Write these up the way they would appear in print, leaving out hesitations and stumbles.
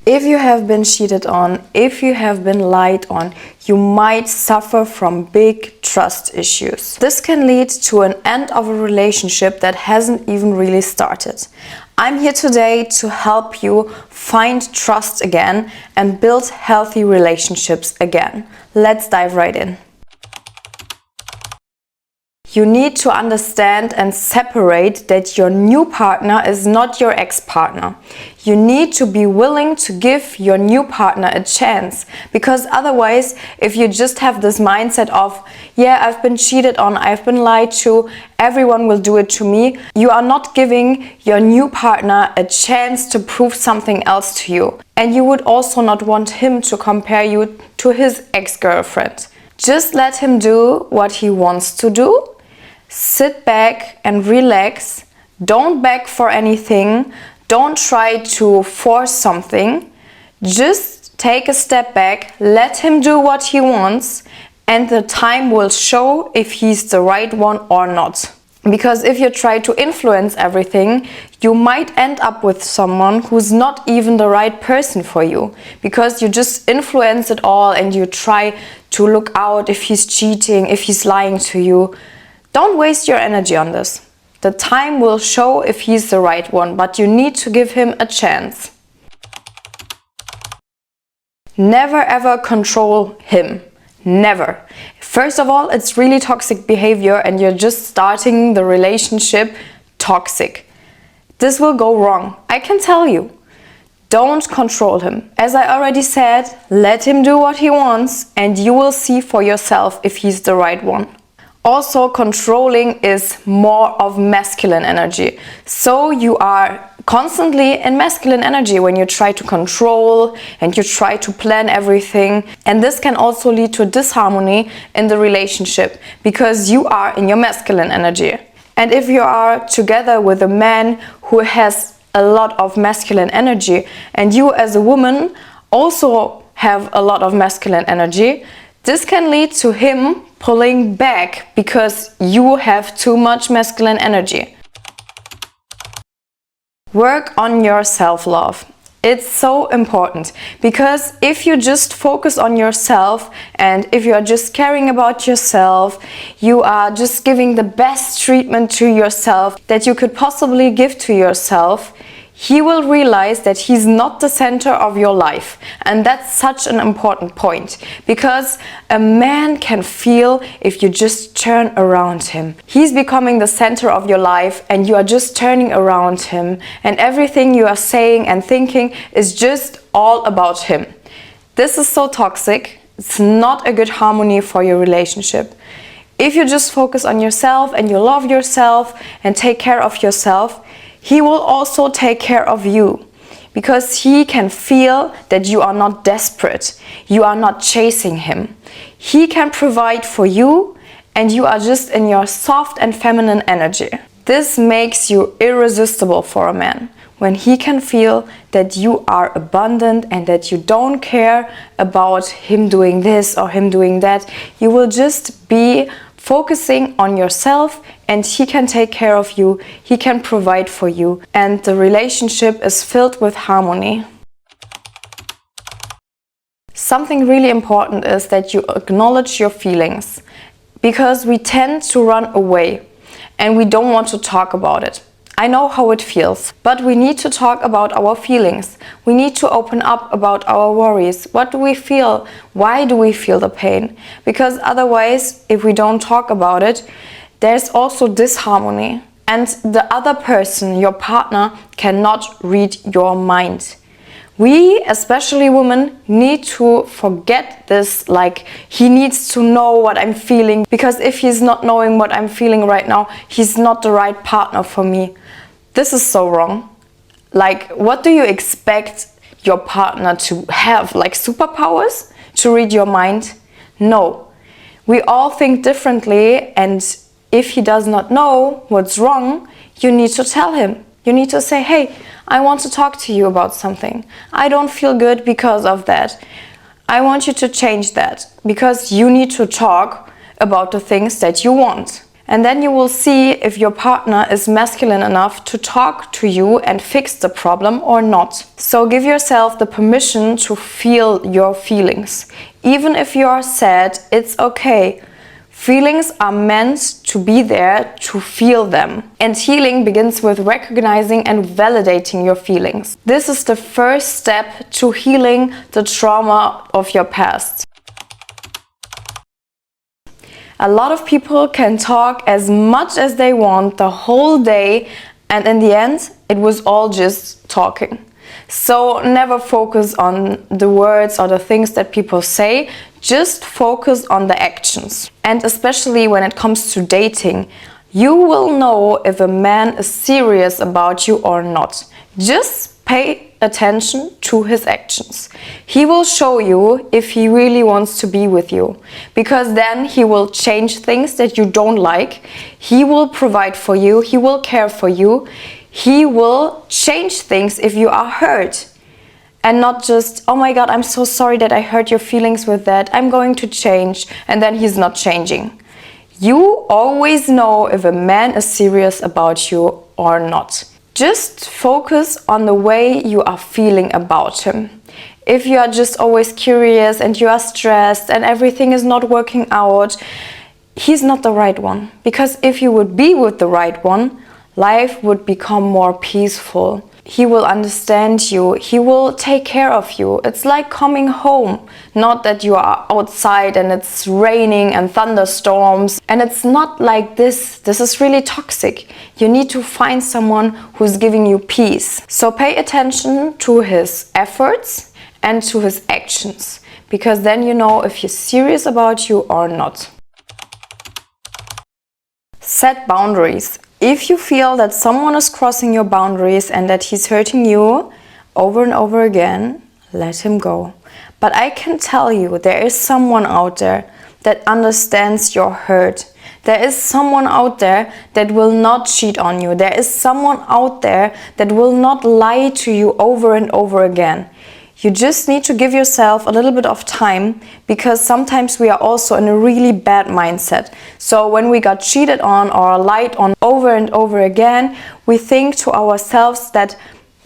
If you have been cheated on, if you have been lied on, you might suffer from big trust issues. This can lead to an end of a relationship that hasn't even really started. I'm here today to help you find trust again and build healthy relationships again. Let's dive right in. You need to understand and separate that your new partner is not your ex-partner. You need to be willing to give your new partner a chance, because otherwise, if you just have this mindset of, yeah, I've been cheated on, I've been lied to, everyone will do it to me, you are not giving your new partner a chance to prove something else to you. And you would also not want him to compare you to his ex-girlfriend. Just let him do what he wants to do. Sit back and relax. Don't beg for anything. Don't try to force something. Just take a step back, let him do what he wants, and the time will show if he's the right one or not. Because if you try to influence everything, you might end up with someone who's not even the right person for you. Because you just influence it all and you try to look out if he's cheating, if he's lying to you. Don't waste your energy on this. The time will show if he's the right one, but you need to give him a chance. Never ever control him. Never. First of all, it's really toxic behavior and you're just starting the relationship toxic. This will go wrong, I can tell you. Don't control him. As I already said, let him do what he wants and you will see for yourself if he's the right one. Also, controlling is more of masculine energy. So you are constantly in masculine energy when you try to control and you try to plan everything. And this can also lead to disharmony in the relationship because you are in your masculine energy. And if you are together with a man who has a lot of masculine energy and you as a woman also have a lot of masculine energy, this can lead to him pulling back because you have too much masculine energy. Work on your self-love. It's so important because if you just focus on yourself and if you are just caring about yourself, you are just giving the best treatment to yourself that you could possibly give to yourself, he will realize that he's not the center of your life. And that's such an important point because a man can feel if you just turn around him. He's becoming the center of your life and you are just turning around him and everything you are saying and thinking is just all about him. This is so toxic. It's not a good harmony for your relationship. If you just focus on yourself and you love yourself and take care of yourself, he will also take care of you because he can feel that you are not desperate, you are not chasing him. He can provide for you and you are just in your soft and feminine energy. This makes you irresistible for a man when he can feel that you are abundant and that you don't care about him doing this or him doing that. You will just be focusing on yourself and he can take care of you, he can provide for you and the relationship is filled with harmony. Something really important is that you acknowledge your feelings because we tend to run away and we don't want to talk about it. I know how it feels, but we need to talk about our feelings. We need to open up about our worries. What do we feel? Why do we feel the pain? Because otherwise, if we don't talk about it, there's also disharmony. And the other person, your partner, cannot read your mind. We, especially women, need to forget this, like he needs to know what I'm feeling, because if he's not knowing what I'm feeling right now, he's not the right partner for me. This is so wrong. Like, what do you expect your partner to have? Like superpowers to read your mind? No. We all think differently, and if he does not know what's wrong, you need to tell him. You need to say, hey, I want to talk to you about something. I don't feel good because of that. I want you to change that because you need to talk about the things that you want. And then you will see if your partner is masculine enough to talk to you and fix the problem or not. So give yourself the permission to feel your feelings. Even if you are sad, it's okay. Feelings are meant to be there to feel them. And healing begins with recognizing and validating your feelings. This is the first step to healing the trauma of your past. A lot of people can talk as much as they want the whole day, and in the end, it was all just talking. So never focus on the words or the things that people say, just focus on the actions. And especially when it comes to dating, you will know if a man is serious about you or not. Just pay attention to his actions. He will show you if he really wants to be with you, because then he will change things that you don't like. He will provide for you, he will care for you, he will change things if you are hurt. And not just, oh my God, I'm so sorry that I hurt your feelings with that, I'm going to change, and then he's not changing. You always know if a man is serious about you or not. Just focus on the way you are feeling about him. If you are just always curious and you are stressed and everything is not working out, he's not the right one. Because if you would be with the right one, life would become more peaceful. He will understand you, he will take care of you. It's like coming home. Not that you are outside and it's raining and thunderstorms. And it's not like this. This is really toxic. You need to find someone who's giving you peace. So pay attention to his efforts and to his actions, because then you know if he's serious about you or not. Set boundaries. If you feel that someone is crossing your boundaries and that he's hurting you over and over again, let him go. But I can tell you, there is someone out there that understands your hurt. There is someone out there that will not cheat on you. There is someone out there that will not lie to you over and over again. You just need to give yourself a little bit of time, because sometimes we are also in a really bad mindset. So when we got cheated on or lied on over and over again, we think to ourselves that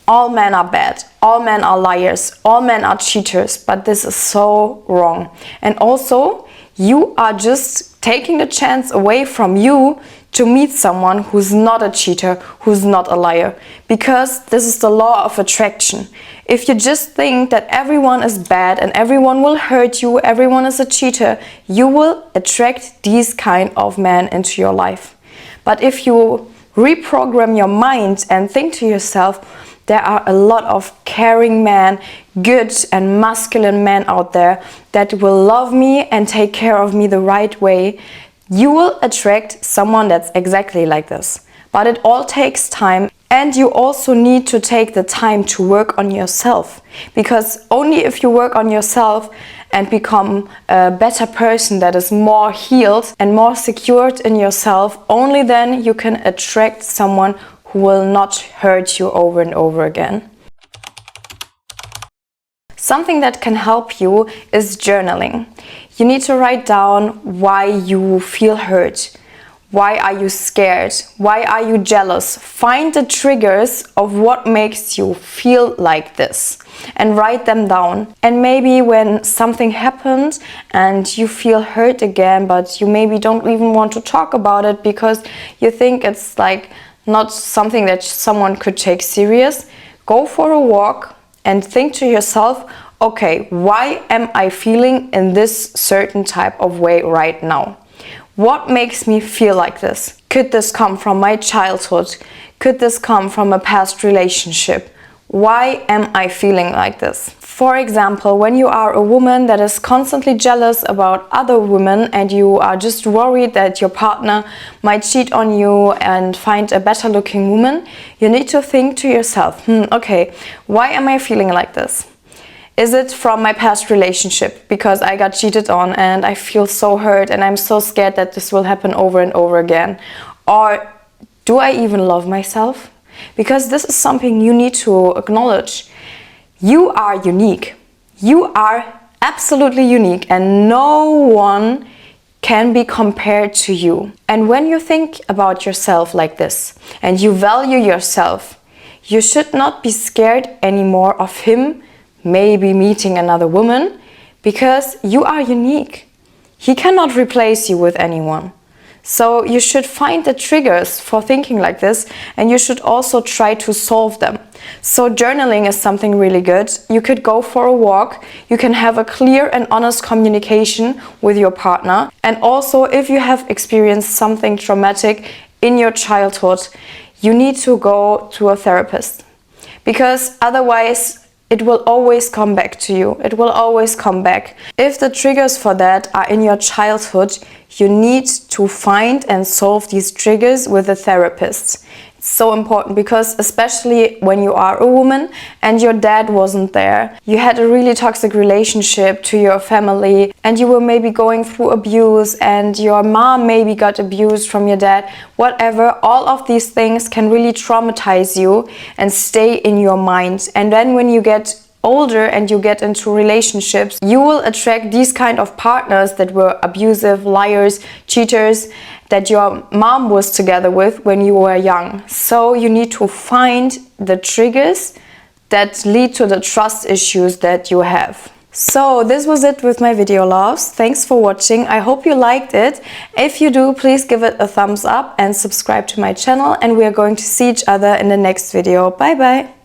all men are bad, all men are liars, all men are cheaters, but this is so wrong. And also, you are just taking the chance away from you to meet someone who's not a cheater, who's not a liar, because this is the law of attraction. If you just think that everyone is bad and everyone will hurt you, everyone is a cheater, you will attract these kind of men into your life. But if you reprogram your mind and think to yourself, there are a lot of caring men, good and masculine men out there that will love me and take care of me the right way, you will attract someone that's exactly like this. But it all takes time, and you also need to take the time to work on yourself. Because only if you work on yourself and become a better person that is more healed and more secured in yourself, only then you can attract someone who will not hurt you over and over again. Something that can help you is journaling. You need to write down why you feel hurt. Why are you scared? Why are you jealous? Find the triggers of what makes you feel like this and write them down. And maybe when something happened and you feel hurt again, but you maybe don't even want to talk about it because you think it's like not something that someone could take serious, go for a walk and think to yourself, okay, why am I feeling in this certain type of way right now? What makes me feel like this? Could this come from my childhood? Could this come from a past relationship? Why am I feeling like this? For example, when you are a woman that is constantly jealous about other women and you are just worried that your partner might cheat on you and find a better looking woman, you need to think to yourself, okay, why am I feeling like this? Is it from my past relationship because I got cheated on and I feel so hurt and I'm so scared that this will happen over and over again? Or do I even love myself? Because this is something you need to acknowledge. You are unique. You are absolutely unique, and no one can be compared to you. And when you think about yourself like this and you value yourself, you should not be scared anymore of him maybe meeting another woman, because you are unique. He cannot replace you with anyone. So you should find the triggers for thinking like this, and you should also try to solve them. So journaling is something really good. You could go for a walk. You can have a clear and honest communication with your partner. And also, if you have experienced something traumatic in your childhood, you need to go to a therapist, because otherwise it will always come back to you. It will always come back. If the triggers for that are in your childhood, you need to find and solve these triggers with a therapist. It's so important, because especially when you are a woman and your dad wasn't there, you had a really toxic relationship to your family, and you were maybe going through abuse, and your mom maybe got abused from your dad, whatever, all of these things can really traumatize you and stay in your mind. And then when you get older and you get into relationships, you will attract these kind of partners that were abusive, liars, cheaters, that your mom was together with when you were young. So you need to find the triggers that lead to the trust issues that you have. So this was it with my video, loves. Thanks for watching. I hope you liked it. If you do, please give it a thumbs up and subscribe to my channel, and we are going to see each other in the next video. Bye bye.